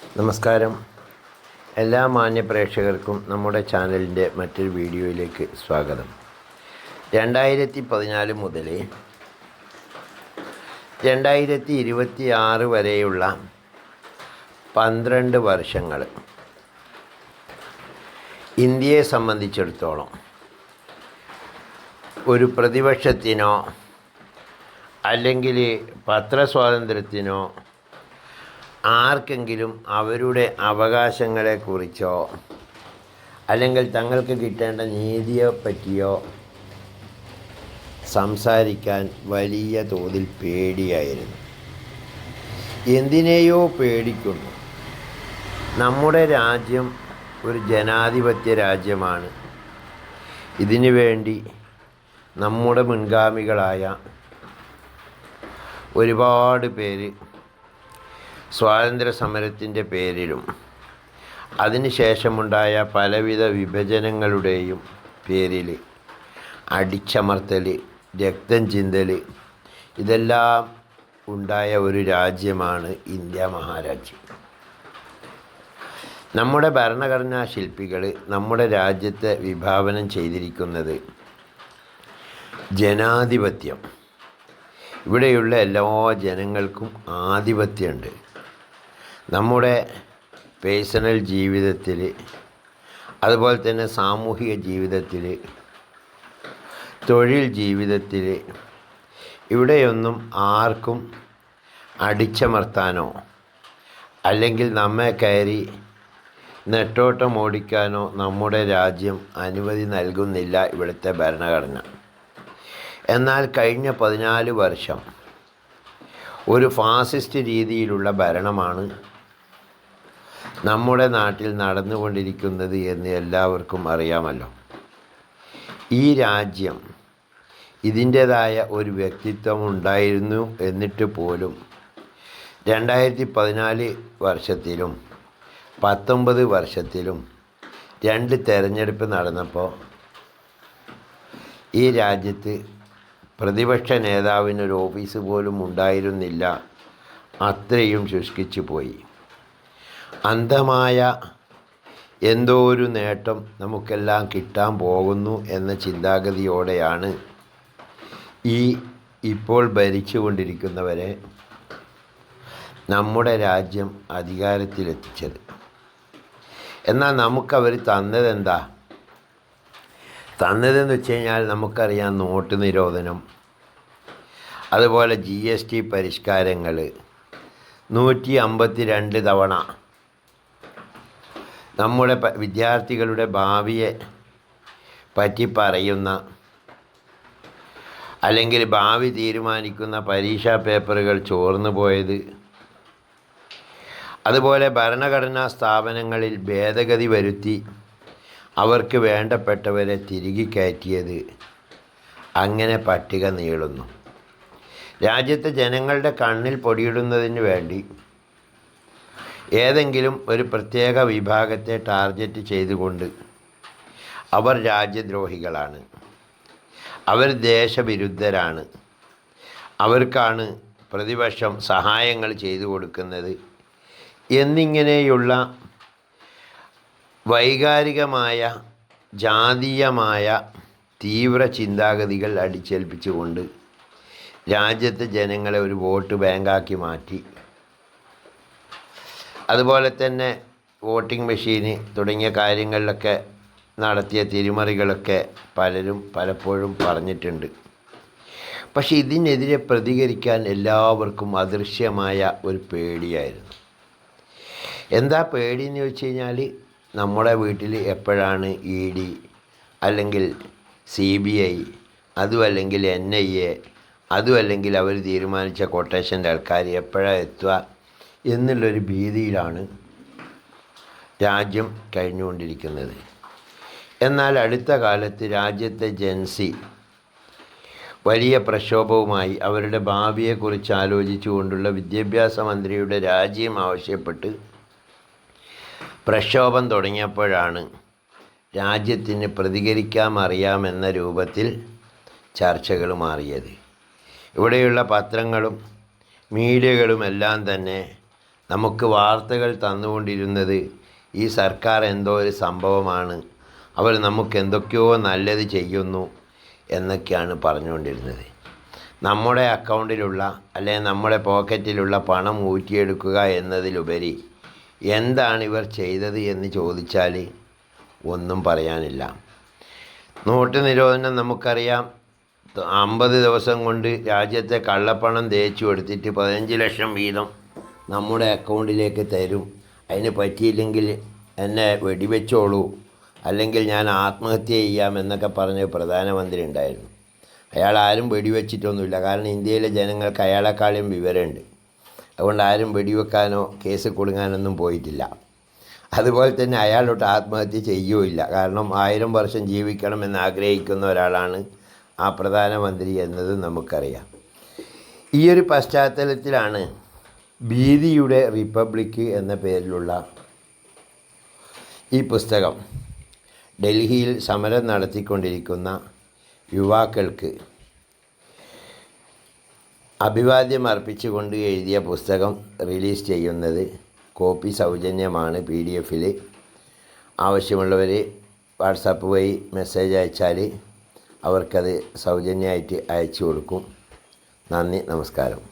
നമസ്കാരം. എല്ലാ മാന്യ പ്രേക്ഷകർക്കും നമ്മുടെ ചാനലിൻ്റെ മറ്റൊരു വീഡിയോയിലേക്ക് സ്വാഗതം. 2014 മുതൽ 2026 വരെയുള്ള 12 വർഷങ്ങൾ ഇന്ത്യയെ സംബന്ധിച്ചിടത്തോളം ഒരു പ്രതിപക്ഷത്തിനോ അല്ലെങ്കിൽ പത്രസ്വാതന്ത്ര്യത്തിനോ ആർക്കെങ്കിലും അവരുടെ അവകാശങ്ങളെക്കുറിച്ചോ അല്ലെങ്കിൽ തങ്ങൾക്ക് കിട്ടേണ്ട നീതിയെ പറ്റിയോ സംസാരിക്കാൻ വലിയ തോതിൽ പേടിയായിരുന്നു. എന്തിനേയോ പേടിക്കുന്നു. നമ്മുടെ രാജ്യം ഒരു ജനാധിപത്യ രാജ്യമാണ്. ഇതിനു വേണ്ടി നമ്മുടെ മുൻഗാമികളായ ഒരുപാട് പേര് സ്വാതന്ത്ര്യ സമരത്തിൻ്റെ പേരിലും അതിനുശേഷമുണ്ടായ പലവിധ വിഭജനങ്ങളുടെയും പേരിൽ അടിച്ചമർത്തൽ, രക്തം ചിന്തൽ, ഇതെല്ലാം ഉണ്ടായ ഒരു രാജ്യമാണ് ഇന്ത്യ മഹാരാജ്യം. നമ്മുടെ ഭരണഘടനാ ശില്പികൾ നമ്മുടെ രാജ്യത്തെ വിഭാവനം ചെയ്തിരിക്കുന്നത് ജനാധിപത്യം. ഇവിടെയുള്ള എല്ലാ ജനങ്ങൾക്കും ആധിപത്യമുണ്ട്. നമ്മുടെ പേഴ്സണൽ ജീവിതത്തിൽ, അതുപോലെ തന്നെ സാമൂഹിക ജീവിതത്തിൽ, തൊഴിൽ ജീവിതത്തിൽ, ഇവിടെയൊന്നും ആർക്കും അടിച്ചമർത്താനോ അല്ലെങ്കിൽ നമ്മെ കയറി നെട്ടോട്ടം ഓടിക്കാനോ നമ്മുടെ രാജ്യം അനുമതി നൽകുന്നില്ല, ഇവിടുത്തെ ഭരണഘടന. എന്നാൽ കഴിഞ്ഞ 14 വർഷം ഒരു ഫാസിസ്റ്റ് രീതിയിലുള്ള ഭരണമാണ് നമ്മുടെ നാട്ടിൽ നടന്നുകൊണ്ടിരിക്കുന്നത് എന്ന് എല്ലാവർക്കും അറിയാമല്ലോ. ഈ രാജ്യം ഇതിൻ്റേതായ ഒരു വ്യക്തിത്വം ഉണ്ടായിരുന്നു. എന്നിട്ട് പോലും 2014 വർഷത്തിലും 19 വർഷത്തിലും 2 തെരഞ്ഞെടുപ്പ് നടന്നപ്പോൾ ഈ രാജ്യത്ത് പ്രതിപക്ഷ നേതാവിനൊരു ഓഫീസ് പോലും ഉണ്ടായിരുന്നില്ല. അത്രയും ശുഷ്കിച്ചു പോയി. അന്ധമായ എന്തോ ഒരു നേട്ടം നമുക്കെല്ലാം കിട്ടാൻ പോകുന്നു എന്ന ചിന്താഗതിയോടെയാണ് ഇപ്പോൾ ഭരിച്ചുകൊണ്ടിരിക്കുന്നവരെ നമ്മുടെ രാജ്യം അധികാരത്തിലെത്തിച്ചത്. എന്നാൽ നമുക്കവർ തന്നതെന്താ? തന്നതെന്ന് വെച്ച് കഴിഞ്ഞാൽ നമുക്കറിയാം, നോട്ട് നിരോധനം, അതുപോലെ GST പരിഷ്കാരങ്ങൾ, 152 തവണ നമ്മുടെ വിദ്യാർത്ഥികളുടെ ഭാവിയെ പറ്റി പറയുന്ന അല്ലെങ്കിൽ ഭാവി തീരുമാനിക്കുന്ന പരീക്ഷാ പേപ്പറുകൾ ചോർന്നു പോയത്, അതുപോലെ ഭരണഘടനാ സ്ഥാപനങ്ങളിൽ ഭേദഗതി വരുത്തി അവർക്ക് വേണ്ടപ്പെട്ടവരെ തിരികെ കയറ്റിയത്, അങ്ങനെ പട്ടിക നീളുന്നു. രാജ്യത്തെ ജനങ്ങളുടെ കണ്ണിൽ പൊടിയിടുന്നതിന് വേണ്ടി ഏതെങ്കിലും ഒരു പ്രത്യേക വിഭാഗത്തെ ടാർഗറ്റ് ചെയ്തുകൊണ്ട് അവർ രാജ്യദ്രോഹികളാണ്, അവർ ദേശവിരുദ്ധരാണ്, അവർക്കാണ് പ്രതിപക്ഷം സഹായങ്ങൾ ചെയ്തു കൊടുക്കുന്നത് എന്നിങ്ങനെയുള്ള വൈകാരികമായ ജാതീയമായ തീവ്ര ചിന്താഗതികൾ അടിച്ചേൽപ്പിച്ചുകൊണ്ട് രാജ്യത്തെ ജനങ്ങളെ ഒരു വോട്ട് ബാങ്കാക്കി മാറ്റി. അതുപോലെ തന്നെ വോട്ടിംഗ് മെഷീന് തുടങ്ങിയ കാര്യങ്ങളിലൊക്കെ നടത്തിയ തിരിമറികളൊക്കെ പലരും പലപ്പോഴും പറഞ്ഞിട്ടുണ്ട്. പക്ഷേ ഇതിനെതിരെ പ്രതികരിക്കാൻ എല്ലാവർക്കും അദൃശ്യമായ ഒരു പേടിയായിരുന്നു. എന്താ പേടിയെന്ന് ചോദിച്ചു കഴിഞ്ഞാൽ, നമ്മുടെ വീട്ടിൽ എപ്പോഴാണ് ED അല്ലെങ്കിൽ CBI, അതും അല്ലെങ്കിൽ NIA, അതും അല്ലെങ്കിൽ അവർ തീരുമാനിച്ച കൊട്ടേഷൻ്റെ ആൾക്കാർ എപ്പോഴാണ് എത്തുക എന്നുള്ളൊരു ഭീതിയിലാണ് രാജ്യം കഴിഞ്ഞുകൊണ്ടിരിക്കുന്നത്. എന്നാൽ അടുത്ത കാലത്ത് രാജ്യത്തെ ജൻസി വലിയ പ്രക്ഷോഭവുമായി അവരുടെ ഭാവിയെക്കുറിച്ച് ആലോചിച്ചുകൊണ്ടുള്ള വിദ്യാഭ്യാസ മന്ത്രിയുടെ രാജിയും ആവശ്യപ്പെട്ട് പ്രക്ഷോഭം തുടങ്ങിയപ്പോഴാണ് രാജ്യത്തിന് പ്രതികരിക്കാൻ അറിയാമെന്ന രൂപത്തിൽ ചർച്ചകൾ മാറിയത്. ഇവിടെയുള്ള പത്രങ്ങളും മീഡിയകളുമെല്ലാം തന്നെ നമുക്ക് വാർത്തകൾ തന്നുകൊണ്ടിരുന്നത് ഈ സർക്കാർ എന്തോ ഒരു സംഭവമാണ്, അവർ നമുക്ക് എന്തൊക്കെയോ നല്ലത് ചെയ്യുന്നു എന്നൊക്കെയാണ് പറഞ്ഞുകൊണ്ടിരുന്നത്. നമ്മുടെ അക്കൗണ്ടിലുള്ള അല്ലെങ്കിൽ നമ്മുടെ പോക്കറ്റിലുള്ള പണം ഊറ്റിയെടുക്കുക എന്നതിലുപരി എന്താണ് ഇവർ ചെയ്തത് എന്ന് ചോദിച്ചാൽ ഒന്നും പറയാനില്ല. നോട്ട് നിരോധനം നമുക്കറിയാം. 50 ദിവസം കൊണ്ട് രാജ്യത്തെ കള്ളപ്പണം തേച്ചു എടുത്തിട്ട് 15 ലക്ഷം വീതം നമ്മുടെ അക്കൗണ്ടിലേക്ക് തരും. അതിന് പറ്റിയില്ലെങ്കിൽ എന്നെ വെടിവെച്ചോളൂ, അല്ലെങ്കിൽ ഞാൻ ആത്മഹത്യ ചെയ്യാമെന്നൊക്കെ പറഞ്ഞ് പ്രധാനമന്ത്രി ഉണ്ടായിരുന്നു. അയാൾ ആരും വെടിവെച്ചിട്ടൊന്നുമില്ല. കാരണം ഇന്ത്യയിലെ ജനങ്ങൾക്ക് അയാളെക്കാളും വിവരമുണ്ട്. അതുകൊണ്ട് ആരും വെടിവെക്കാനോ കേസ് കൊടുങ്ങാനൊന്നും പോയിട്ടില്ല. അതുപോലെ തന്നെ അയാളോട്ട് ആത്മഹത്യ ചെയ്യുകയില്ല. കാരണം 1000 വർഷം ജീവിക്കണമെന്ന് ആഗ്രഹിക്കുന്ന ഒരാളാണ് ആ പ്രധാനമന്ത്രി എന്നത് നമുക്കറിയാം. ഈ ഒരു പശ്ചാത്തലത്തിലാണ് ഭീതിയുടെ റിപ്പബ്ലിക് എന്ന പേരിലുള്ള ഈ പുസ്തകം ഡൽഹിയിൽ സമരം നടത്തിക്കൊണ്ടിരിക്കുന്ന യുവാക്കൾക്ക് അഭിവാദ്യം അർപ്പിച്ചുകൊണ്ട് എഴുതിയ പുസ്തകം റിലീസ് ചെയ്യുന്നത്. കോപ്പി സൗജന്യമാണ് PDF-ൽ. ആവശ്യമുള്ളവർ വാട്സാപ്പ് വഴി മെസ്സേജ് അയച്ചാൽ അവർക്കത് സൗജന്യമായിട്ട് അയച്ചു കൊടുക്കും. നന്ദി, നമസ്കാരം.